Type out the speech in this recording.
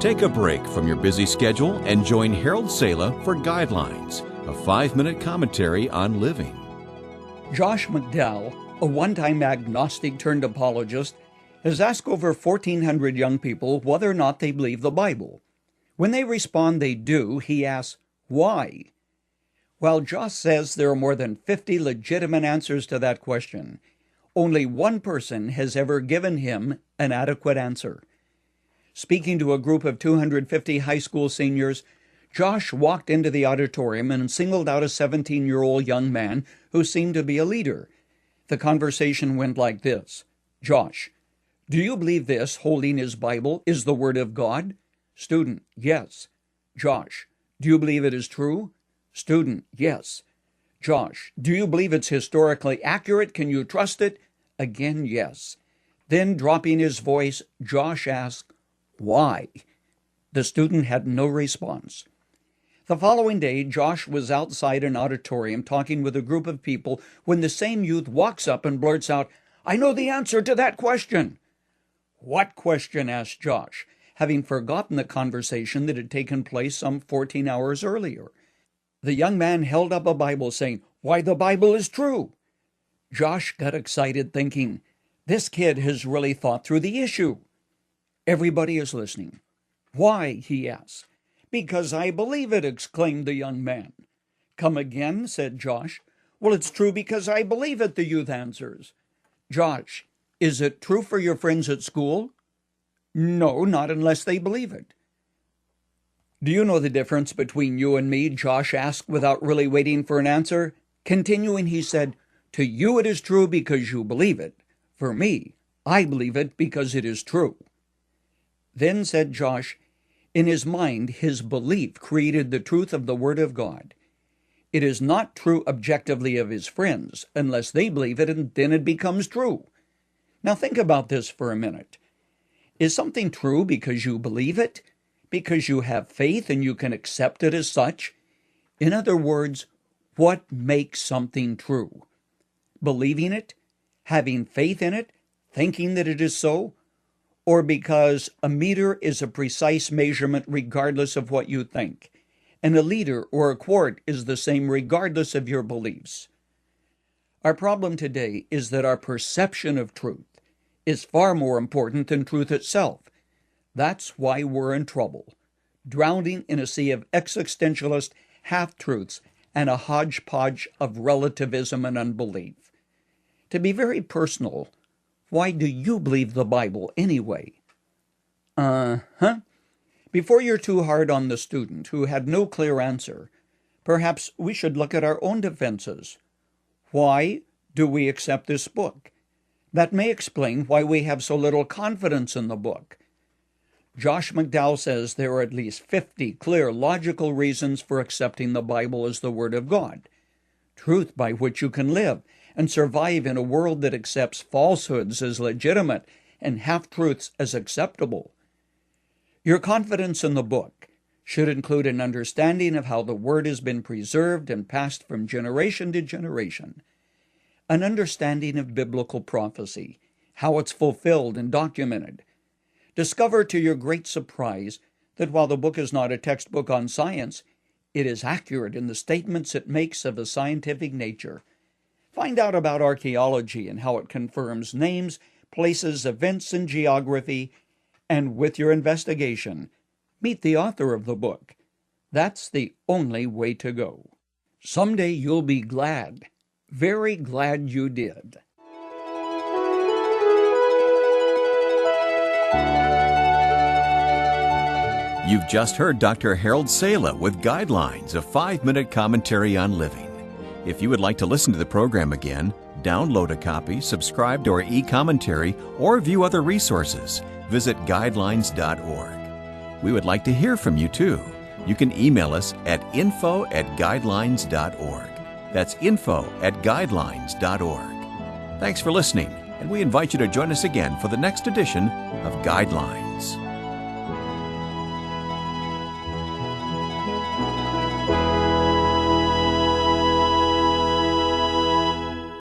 Take a break from your busy schedule and join Harold Sala for Guidelines, a 5-minute commentary on living. Josh McDowell, a one-time agnostic turned apologist, has asked over 1,400 young people whether or not they believe the Bible. When they respond they do, he asks, why? While Josh says there are more than 50 legitimate answers to that question, only one person has ever given him an adequate answer. Speaking to a group of 250 high school seniors, Josh walked into the auditorium and singled out a 17-year-old young man who seemed to be a leader. The conversation went like this. Josh, do you believe this, holding his Bible, is the Word of God? Student, yes. Josh, do you believe it is true? Student, yes. Josh, do you believe it's historically accurate? Can you trust it? Again, yes. Then, dropping his voice, Josh asked, why? The student had no response. The following day, Josh was outside an auditorium talking with a group of people when the same youth walks up and blurts out, I know the answer to that question. What question? Asked Josh, having forgotten the conversation that had taken place some 14 hours earlier. The young man held up a Bible saying, why, the Bible is true. Josh got excited thinking, this kid has really thought through the issue. Everybody is listening. Why? He asked. Because I believe it, exclaimed the young man. Come again, said Josh. Well, it's true because I believe it, the youth answers. Josh, is it true for your friends at school? No, not unless they believe it. Do you know the difference between you and me? Josh asked without really waiting for an answer. Continuing, he said, to you it is true because you believe it. For me, I believe it because it is true. Then said Josh, in his mind, his belief created the truth of the Word of God. It is not true objectively of his friends unless they believe it, and then it becomes true. Now think about this for a minute. Is something true because you believe it? Because you have faith and you can accept it as such? In other words, what makes something true? Believing it? Having faith in it? Thinking that it is so? Or because a meter is a precise measurement regardless of what you think, and a liter or a quart is the same regardless of your beliefs? Our problem today is that our perception of truth is far more important than truth itself. That's why we're in trouble, drowning in a sea of existentialist half-truths and a hodgepodge of relativism and unbelief. To be very personal, why do you believe the Bible anyway? Before you're too hard on the student who had no clear answer, perhaps we should look at our own defenses. Why do we accept this book? That may explain why we have so little confidence in the book. Josh McDowell says there are at least 50 clear, logical reasons for accepting the Bible as the Word of God, truth by which you can live and survive in a world that accepts falsehoods as legitimate and half-truths as acceptable. Your confidence in the book should include an understanding of how the Word has been preserved and passed from generation to generation, an understanding of biblical prophecy, how it's fulfilled and documented. Discover to your great surprise that while the book is not a textbook on science, it is accurate in the statements it makes of a scientific nature. Find out about archaeology and how it confirms names, places, events, and geography, and with your investigation, meet the author of the book. That's the only way to go. Someday you'll be glad, very glad you did. You've just heard Dr. Harold Sala with Guidelines, a 5-minute commentary on living. If you would like to listen to the program again, download a copy, subscribe to our e-commentary, or view other resources, visit guidelines.org. We would like to hear from you too. You can email us at info@guidelines.org. That's info@guidelines.org. Thanks for listening, and we invite you to join us again for the next edition of Guidelines.